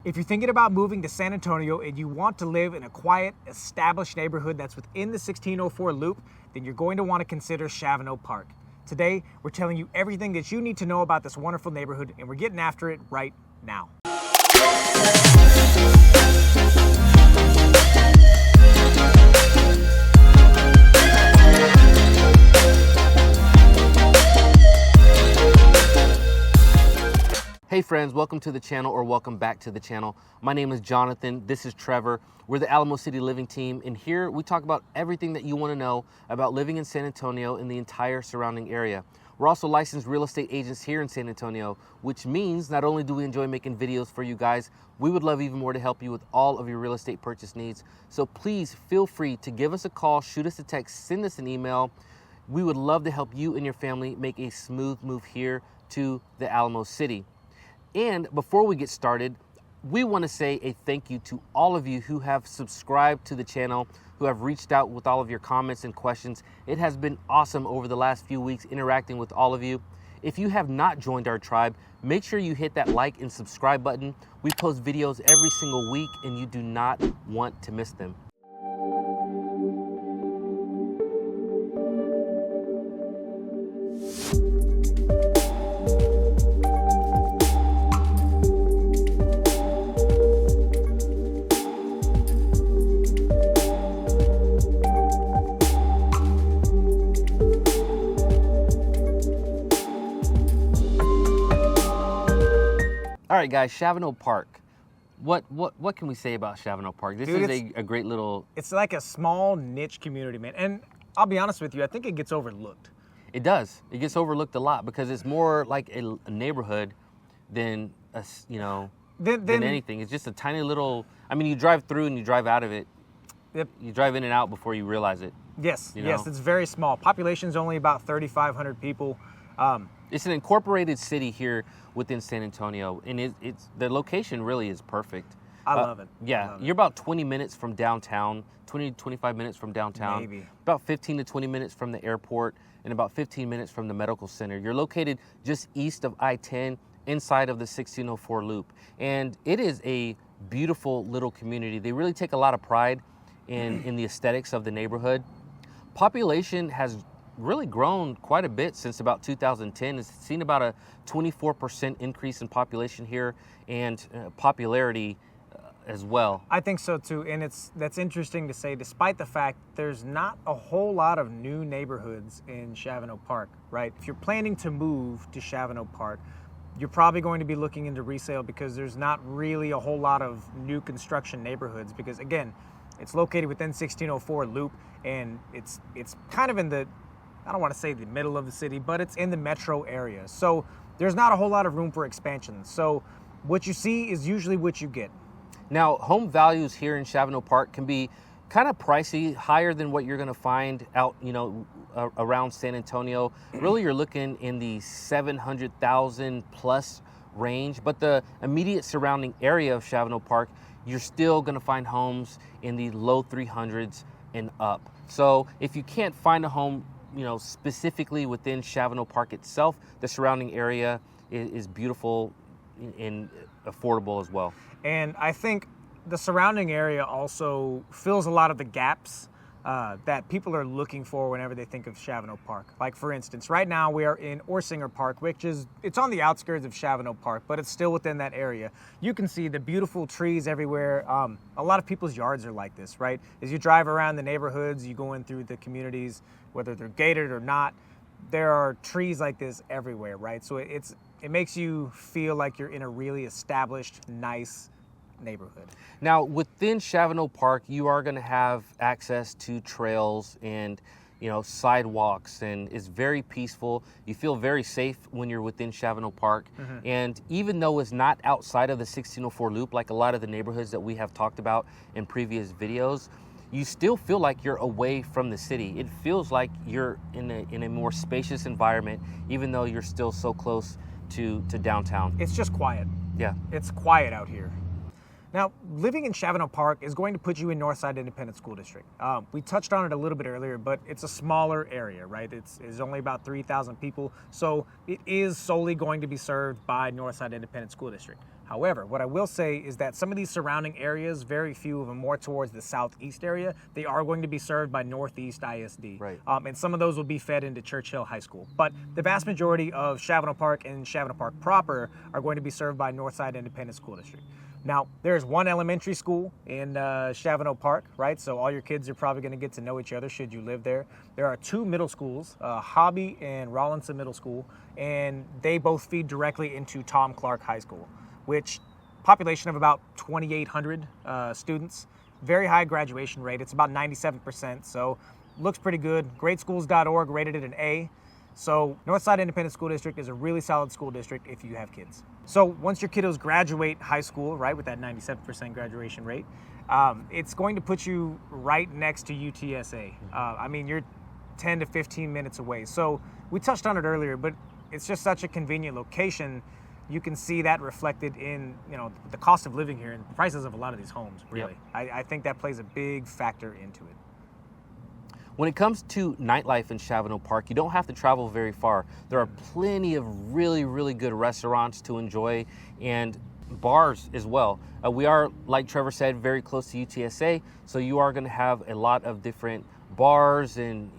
If you're thinking about moving to San Antonio and you want to live in a quiet, established neighborhood that's within the 1604 loop, then you're going to want to consider Shavano Park. Today, we're telling you everything that you need to know about this wonderful neighborhood, and we're getting after it right now. Hey friends, welcome to the channel, or welcome back to the channel. My name is Jonathan, this is Trevor. We're the Alamo City Living Team, and here we talk about everything that you want to know about living in San Antonio and the entire surrounding area. We're also licensed real estate agents here in San Antonio, which means not only do we enjoy making videos for you guys, we would love even more to help you with all of your real estate purchase needs. So please feel free to give us a call, shoot us a text, send us an email. We would love to help you and your family make a smooth move here to the Alamo City. And before we get started, we want to say a thank you to all of you who have subscribed to the channel, who have reached out with all of your comments and questions. It has been awesome over the last few weeks interacting with all of you. If you have not joined our tribe, make sure you hit that like and subscribe button. We post videos every single week and you do not want to miss them. All right, guys, Shavano Park. What can we say about Shavano Park? This is a great little... It's like a small niche community, man. And I'll be honest with you, I think it gets overlooked. It does. It gets overlooked a lot because it's more like a neighborhood than than anything. It's just a tiny little... I mean, you drive through and you drive out of it. Yep. You drive in and out before you realize it. Yes, yes, it's very small. Population's only about 3,500 people. It's an incorporated city here within San Antonio, and it's the location really is perfect. I love it. Yeah, you're about 20 minutes from downtown, 20 to 25 minutes from downtown. Maybe. About 15 to 20 minutes from the airport, and about 15 minutes from the medical center. You're located just east of I-10, inside of the 1604 loop. And it is a beautiful little community. They really take a lot of pride in the aesthetics of the neighborhood. Population has really grown quite a bit since about 2010. It's seen about a 24% increase in population here, and popularity as well. I think so too, and that's interesting to say, despite the fact there's not a whole lot of new neighborhoods in Shavano Park, right? If you're planning to move to Shavano Park, you're probably going to be looking into resale because there's not really a whole lot of new construction neighborhoods, because again, it's located within 1604 loop, and it's kind of in the, I don't want to say the middle of the city, but it's in the metro area. So there's not a whole lot of room for expansion. So what you see is usually what you get. Now, home values here in Shavano Park can be kind of pricey, higher than what you're going to find out, around San Antonio. Really, you're looking in the 700,000 plus range, but the immediate surrounding area of Shavano Park, you're still going to find homes in the low 300s and up. So if you can't find a home specifically within Shavano Park itself, the surrounding area is beautiful and affordable as well. And I think the surrounding area also fills a lot of the gaps that people are looking for whenever they think of Shavano Park. Like for instance, right now we are in Orsinger Park, which it's on the outskirts of Shavano Park, but it's still within that area. You can see the beautiful trees everywhere. A lot of people's yards are like this, right? As you drive around the neighborhoods, you go in through the communities, whether they're gated or not, there are trees like this everywhere, right? So it makes you feel like you're in a really established, nice neighborhood. Now, within Shavano Park, you are going to have access to trails and sidewalks, and it's very peaceful. You feel very safe when you're within Shavano Park. Mm-hmm. And even though it's not outside of the 1604 loop, like a lot of the neighborhoods that we have talked about in previous videos, you still feel like you're away from the city. It feels like you're in a more spacious environment, even though you're still so close to downtown. It's just quiet. Yeah. It's quiet out here. Now, living in Shavano Park is going to put you in Northside Independent School District. We touched on it a little bit earlier, but it's a smaller area, right? It's only about 3,000 people, so it is solely going to be served by Northside Independent School District. However, what I will say is that some of these surrounding areas, very few of them more towards the southeast area, they are going to be served by Northeast ISD. Right. And some of those will be fed into Churchill High School. But the vast majority of Shavano Park and Shavano Park proper are going to be served by Northside Independent School District. Now, there's one elementary school in Shavano Park, right? So all your kids are probably going to get to know each other should you live there. There are two middle schools, Hobby and Rawlinson Middle School, and they both feed directly into Tom Clark High School, which population of about 2,800 students, very high graduation rate. It's about 97%, so looks pretty good. Greatschools.org rated it an A. So Northside Independent School District is a really solid school district if you have kids. So once your kiddos graduate high school, right, with that 97% graduation rate, it's going to put you right next to UTSA. I mean, you're 10 to 15 minutes away. So we touched on it earlier, but it's just such a convenient location. You can see that reflected in, the cost of living here and the prices of a lot of these homes, really. Yep. I think that plays a big factor into it. When it comes to nightlife in Shavano Park, you don't have to travel very far. There are plenty of really, really good restaurants to enjoy and bars as well. We are, like Trevor said, very close to UTSA, so you are going to have a lot of different bars and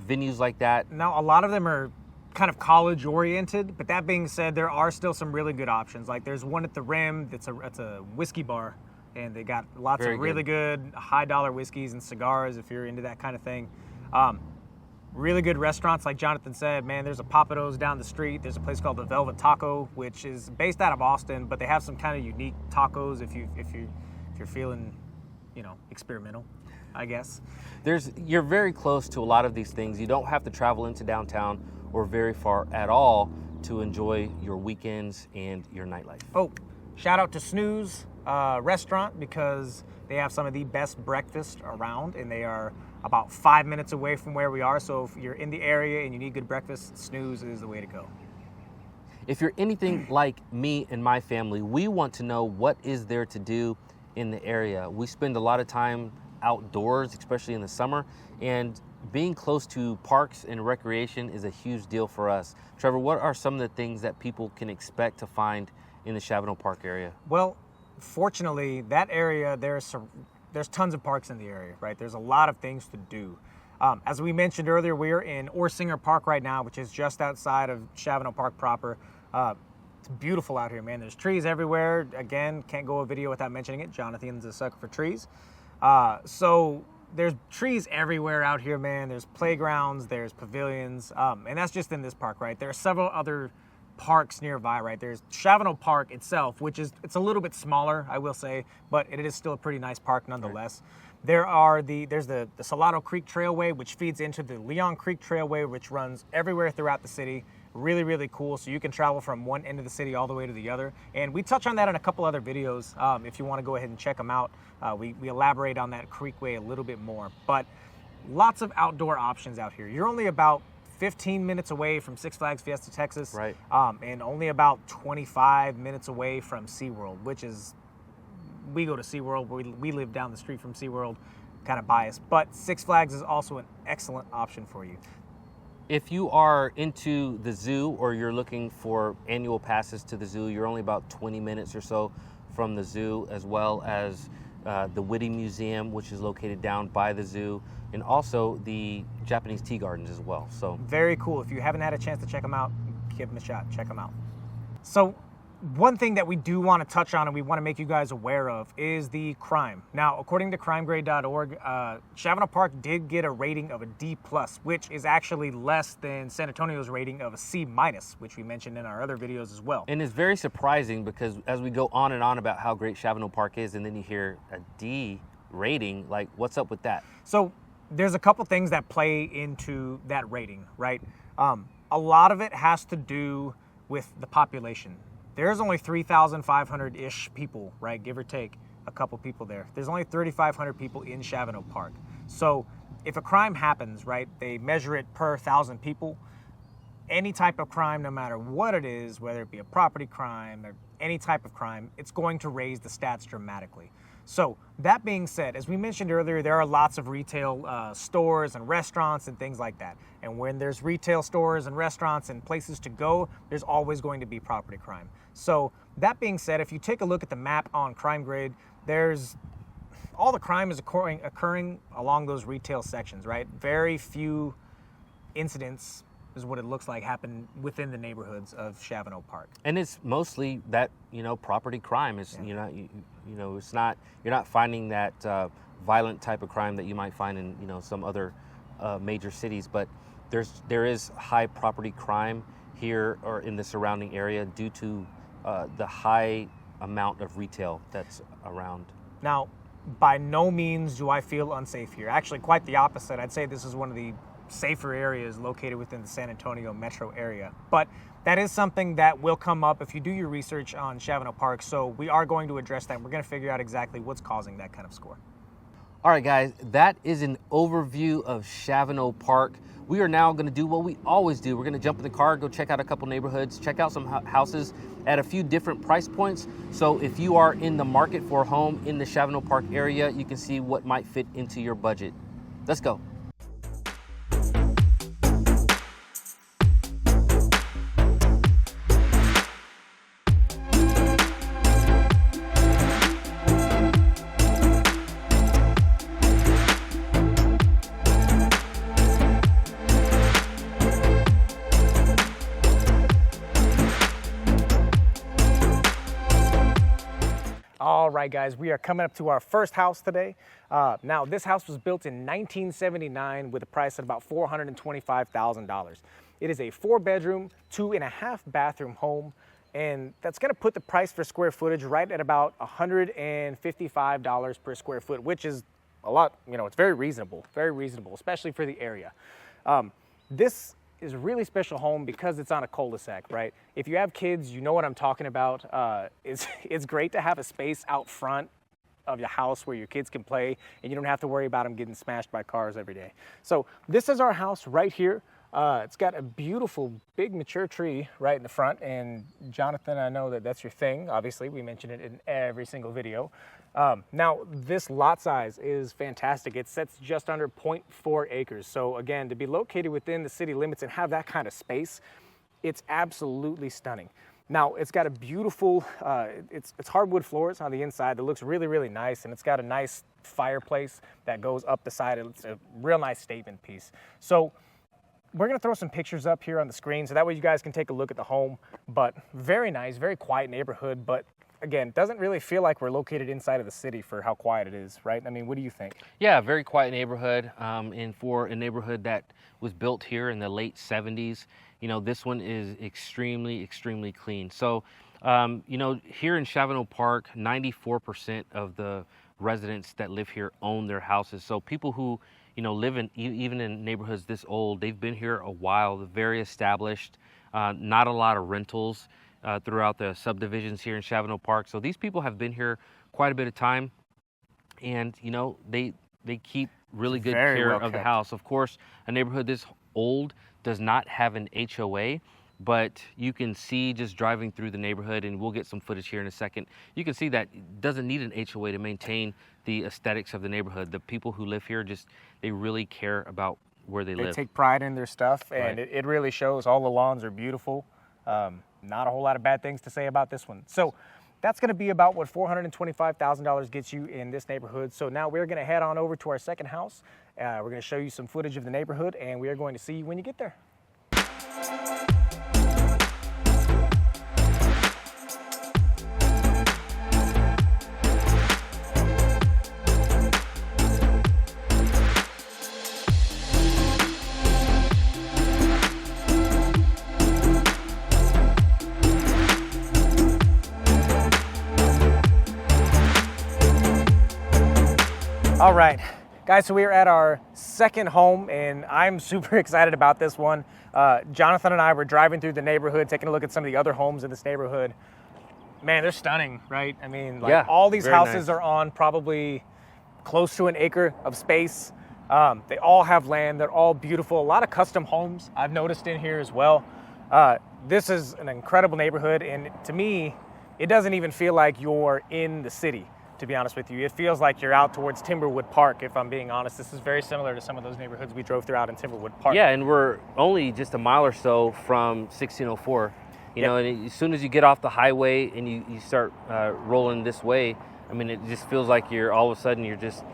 venues like that. Now, a lot of them are kind of college oriented, but that being said, there are still some really good options. Like there's one at the Rim that's a whiskey bar, and they got lots of really good high dollar whiskeys and cigars if you're into that kind of thing. Really good restaurants, like Jonathan said, man, there's a Papados down the street. There's a place called the Velvet Taco, which is based out of Austin, but they have some kind of unique tacos if you're feeling, experimental, I guess. You're very close to a lot of these things. You don't have to travel into downtown or very far at all to enjoy your weekends and your nightlife. Oh, shout out to Snooze Restaurant, because they have some of the best breakfast around, and they are about 5 minutes away from where we are. So if you're in the area and you need good breakfast, Snooze is the way to go. If you're anything like me and my family, we want to know what is there to do in the area. We spend a lot of time outdoors, especially in the summer, and being close to parks and recreation is a huge deal for us. Trevor, what are some of the things that people can expect to find in the Shavano Park area? Well, fortunately, that area, there's tons of parks in the area, right? There's a lot of things to do. As we mentioned earlier, we're in Orsinger Park right now, which is just outside of Shavano Park proper. It's beautiful out here, man. There's trees everywhere. Again, can't go a video without mentioning it. Jonathan's a sucker for trees. So there's trees everywhere out here, man. There's playgrounds, there's pavilions, and that's just in this park, right? There are several other parks nearby, right? There's Shavano Park itself, which it's a little bit smaller, I will say, but it is still a pretty nice park nonetheless. Right. There's the Salado Creek Trailway, which feeds into the Leon Creek Trailway, which runs everywhere throughout the city. Really, really cool. So you can travel from one end of the city all the way to the other. And we touch on that in a couple other videos. If you want to go ahead and check them out, we elaborate on that creekway a little bit more. But lots of outdoor options out here. You're only about 15 minutes away from Six Flags Fiesta Texas, right? And only about 25 minutes away from SeaWorld, which is, we go to SeaWorld, we live down the street from SeaWorld, kind of biased, but Six Flags is also an excellent option for you. If you are into the zoo or you're looking for annual passes to the zoo, you're only about 20 minutes or so from the zoo, as well as the Whitty Museum, which is located down by the zoo, and also the Japanese tea gardens as well. So very cool. If you haven't had a chance to check them out, give them a shot. Check them out. So one thing that we do want to touch on and we want to make you guys aware of is the crime. Now, according to crimegrade.org, Shavano Park did get a rating of a D+, which is actually less than San Antonio's rating of a C-, which we mentioned in our other videos as well. And it's very surprising because as we go on and on about how great Shavano Park is, and then you hear a D rating, like what's up with that? So there's a couple things that play into that rating, right? A lot of it has to do with the population. There's only 3,500-ish people, right? Give or take a couple people there. There's only 3,500 people in Shavano Park. So if a crime happens, right, they measure it per 1,000 people. Any type of crime, no matter what it is, whether it be a property crime or any type of crime, it's going to raise the stats dramatically. So that being said, as we mentioned earlier, there are lots of retail stores and restaurants and things like that. And when there's retail stores and restaurants and places to go, there's always going to be property crime. So that being said, if you take a look at the map on Crime Grade, there's all the crime is occurring along those retail sections, right? Very few incidents is what it looks like happen within the neighborhoods of Shavano Park. And it's mostly that, property crime is, it's not, you're not finding that violent type of crime that you might find in, some other major cities, but there is high property crime here or in the surrounding area due to the high amount of retail that's around. Now, by no means do I feel unsafe here. Actually, quite the opposite. I'd say this is one of the safer areas located within the San Antonio metro area. But that is something that will come up if you do your research on Shavano Park. So we are going to address that. We're going to figure out exactly what's causing that kind of score. All right, guys, that is an overview of Shavano Park. We are now going to do what we always do. We're going to jump in the car, go check out a couple neighborhoods, check out some houses at a few different price points. So if you are in the market for a home in the Shavano Park area, you can see what might fit into your budget. Let's go. All right, guys, we are coming up to our first house today. Now, this house was built in 1979 with a price at about $425,000. It is a 4-bedroom, 2.5 bathroom home, and that's going to put the price for square footage right at about $155 per square foot, which is a lot. It's very reasonable, especially for the area. This is a really special home because it's on a cul-de-sac, right? If you have kids, you know what I'm talking about. It's great to have a space out front of your house where your kids can play and you don't have to worry about them getting smashed by cars every day. So this is our house right here. It's got a beautiful big mature tree right in the front, and Jonathan, I know that that's your thing. Obviously, we mention it in every single video. Now, this lot size is fantastic. It sits just under 0.4 acres. So again, to be located within the city limits and have that kind of space, it's absolutely stunning. Now, it's got a beautiful, it's hardwood floors on the inside that looks really, really nice, and it's got a nice fireplace that goes up the side. It's a real nice statement piece. So we're gonna throw some pictures up here on the screen so that way you guys can take a look at the home. But very nice, very quiet neighborhood, but again, doesn't really feel like we're located inside of the city for how quiet it is, right? I mean, what do you think? Yeah, very quiet neighborhood, and for a neighborhood that was built here in the late 70s, this one is extremely, extremely clean. So, here in Shavano Park, 94% of the residents that live here own their houses. So people who live in even in neighborhoods this old, they've been here a while. They're very established. Not a lot of rentals throughout the subdivisions here in Shavano Park. So these people have been here quite a bit of time, and they keep really good care of the house. Of course, a neighborhood this old does not have an HOA, but you can see just driving through the neighborhood, and we'll get some footage here in a second. You can see that it doesn't need an HOA to maintain the aesthetics of the neighborhood. The people who live here they really care about where they live. They take pride in their stuff, and it really shows. All the lawns are beautiful. Not a whole lot of bad things to say about this one. So that's going to be about what $425,000 gets you in this neighborhood. So now we're going to head on over to our second house. We're going to show you some footage of the neighborhood, and we are going to see you when you get there. All right, guys, so we are at our second home, and I'm super excited about this one. Jonathan and I were driving through the neighborhood, taking a look at some of the other homes in this neighborhood. Man, they're stunning, right? I mean, all these houses are on probably close to an acre of space. They all have land. They're all beautiful. A lot of custom homes I've noticed in here as well. This is an incredible neighborhood, and to me, it doesn't even feel like you're in the city. to be honest with you. It feels like you're out towards Timberwood Park, if I'm being honest. This is very similar to some of those neighborhoods we drove throughout in Timberwood Park. Yeah, and we're only just a mile or so from 1604. You know, and as soon as you get off the highway and you start rolling this way, I mean, it just feels like you're all of a sudden you're just,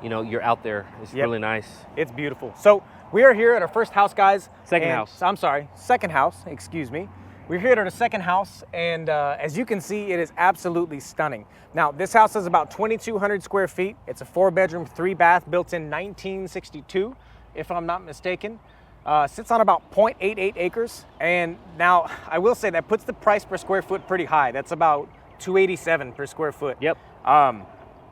you know, you're out there. It's really nice. It's beautiful. So we are here at our first house, guys. Second house, excuse me. We're here at our second house, and as you can see, it is absolutely stunning. Now, this house is about 2,200 square feet. It's a 4-bedroom, 3-bath, built in 1962, if I'm not mistaken. Sits on about 0.88 acres. And now, I will say that puts the price per square foot pretty high. That's about $287 per square foot. Yep.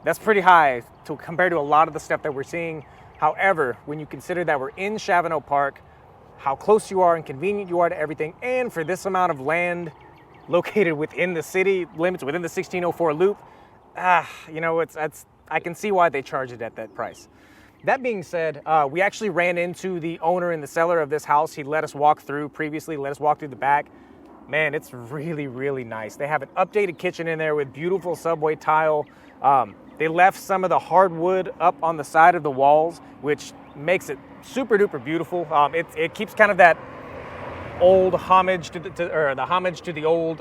That's pretty high compared to a lot of the stuff that we're seeing. However, when you consider that we're in Shavano Park, how close you are and convenient you are to everything, and for this amount of land located within the city limits, within the 1604 loop, you know, I can see why they charge it at that price. That being said, we actually ran into the owner and the seller of this house. He let us walk through previously, let us walk through the back. Man, it's really, really nice. They have an updated kitchen in there with beautiful subway tile. They left some of the hardwood up on the side of the walls, which makes it super duper beautiful. It keeps kind of that old homage to the homage to the old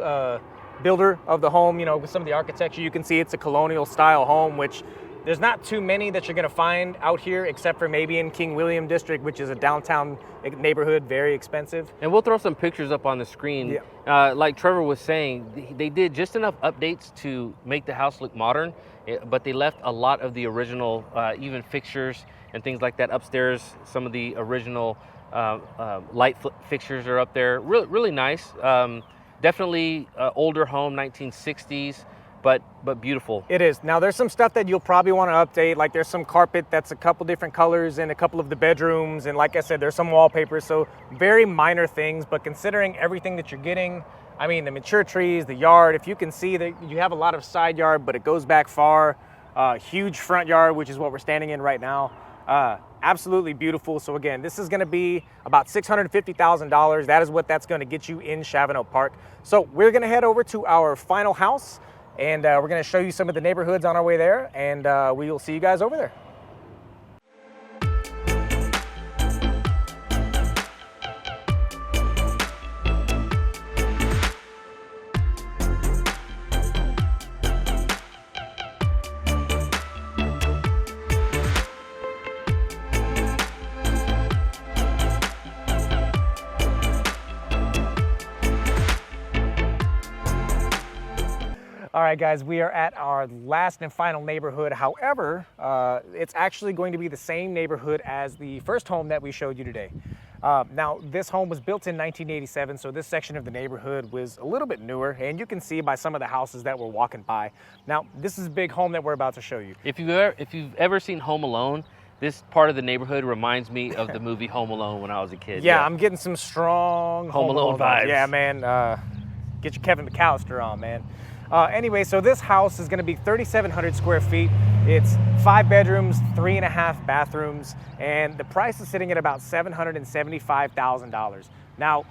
builder of the home. You know, with some of the architecture, you can see it's a colonial style home, which there's not too many that you're going to find out here, except for maybe in King William District, which is a downtown neighborhood, very expensive. And we'll throw some pictures up on the screen. Yeah. Like Trevor was saying, they did just enough updates to make the house look modern, but they left a lot of the original, even fixtures and things like that upstairs. Some of the original light fixtures are up there. Really nice. Definitely older home, 1960s. But beautiful. It is. Now, there's some stuff that you'll probably want to update, like there's some carpet that's a couple different colors in a couple of the bedrooms, and like I said, there's some wallpaper, so very minor things, but considering everything that you're getting, I mean, the mature trees, the yard, if you can see that you have a lot of side yard, but it goes back far, huge front yard, which is what we're standing in right now. Absolutely beautiful. So again, this is going to be about $650,000. That is what that's going to get you in Shavano Park. So we're going to head over to our final house, and we're going to show you some of the neighborhoods on our way there, and we will see you guys over there. All right, guys, we are at our last and final neighborhood. However, it's actually going to be the same neighborhood as the first home that we showed you today. Now, this home was built in 1987, so this section of the neighborhood was a little bit newer, and you can see by some of the houses that we're walking by. Now, this is a big home that we're about to show you. If you've ever seen Home Alone, this part of the neighborhood reminds me of the movie Home Alone when I was a kid. Yeah, I'm getting some strong Home Alone vibes. Yeah, man. Get your Kevin McAllister on, man. Anyway, so this house is going to be 3,700 square feet. It's 5 bedrooms, 3.5 bathrooms, and the price is sitting at about $775,000. Now,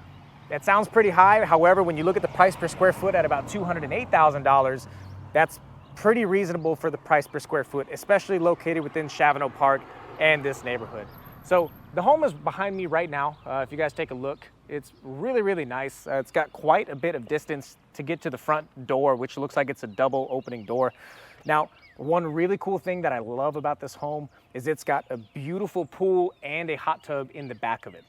that sounds pretty high. However, when you look at the price per square foot at about $208,000, that's pretty reasonable for the price per square foot, especially located within Shavano Park and this neighborhood. So the home is behind me right now. If you guys take a look, it's really, really nice. It's got quite a bit of distance to get to the front door, which looks like it's a double opening door. Now, one really cool thing that I love about this home is it's got a beautiful pool and a hot tub in the back of it.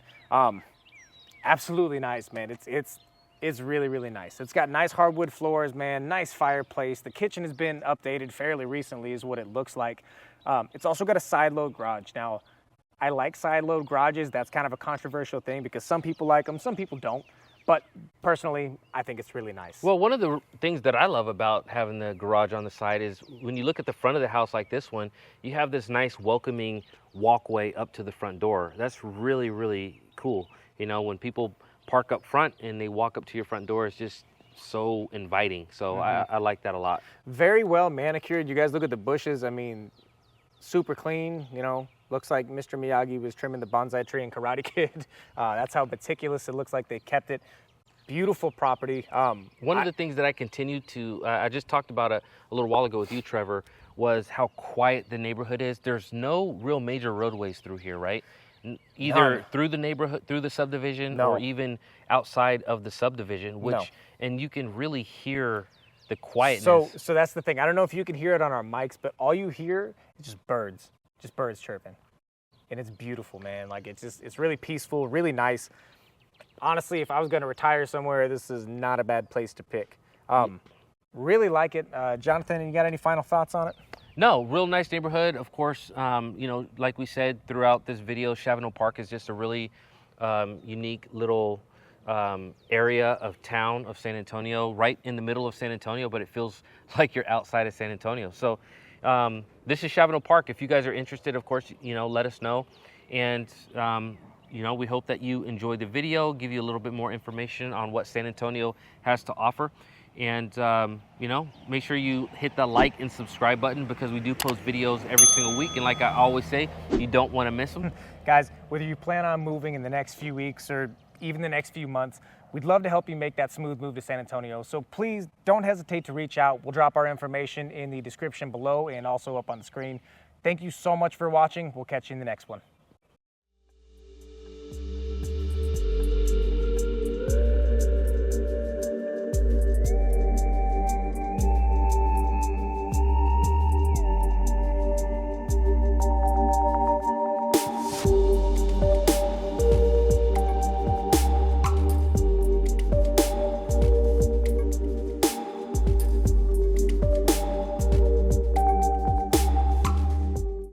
Absolutely nice, man. It's really, really nice. It's got nice hardwood floors, man, nice fireplace. The kitchen has been updated fairly recently is what it looks like. It's also got a side load garage. Now, I like side load garages. That's kind of a controversial thing because some people like them, some people don't. But personally, I think it's really nice. Well, one of the things that I love about having the garage on the side is when you look at the front of the house like this one, you have this nice welcoming walkway up to the front door. That's really, really cool. You know, when people park up front and they walk up to your front door, it's just so inviting. So I like that a lot. Very well manicured. You guys look at the bushes. I mean, super clean, you know. Looks like Mr. Miyagi was trimming the bonsai tree in Karate Kid. That's how meticulous it looks like they kept it. beautiful property. One of the things that I continue to, I just talked about a little while ago with you, Trevor, was how quiet the neighborhood is. There's no real major roadways through here, right? Either through the neighborhood, through the subdivision, or even outside of the subdivision, which, and you can really hear the quietness. So that's the thing. I don't know if you can hear it on our mics, but all you hear is just birds chirping. And it's beautiful, man. Like, it's really peaceful, really nice. Honestly, if I was going to retire somewhere, this is not a bad place to pick. Really like it. Jonathan, you got any final thoughts on it? No, real nice neighborhood. Of course, you know, like we said throughout this video, Shavano Park is just a really unique little area of town of San Antonio, right in the middle of San Antonio, but it feels like you're outside of San Antonio. So this is Shavano Park. If you guys are interested, of course, you know, let us know. And you know, we hope that you enjoyed the video, give you a little bit more information on what San Antonio has to offer. And, you know, make sure you hit the like and subscribe button, because we do post videos every single week. And like I always say, you don't want to miss them. Guys, whether you plan on moving in the next few weeks or even the next few months, we'd love to help you make that smooth move to San Antonio. So please don't hesitate to reach out. We'll drop our information in the description below and also up on the screen. Thank you so much for watching. We'll catch you in the next one.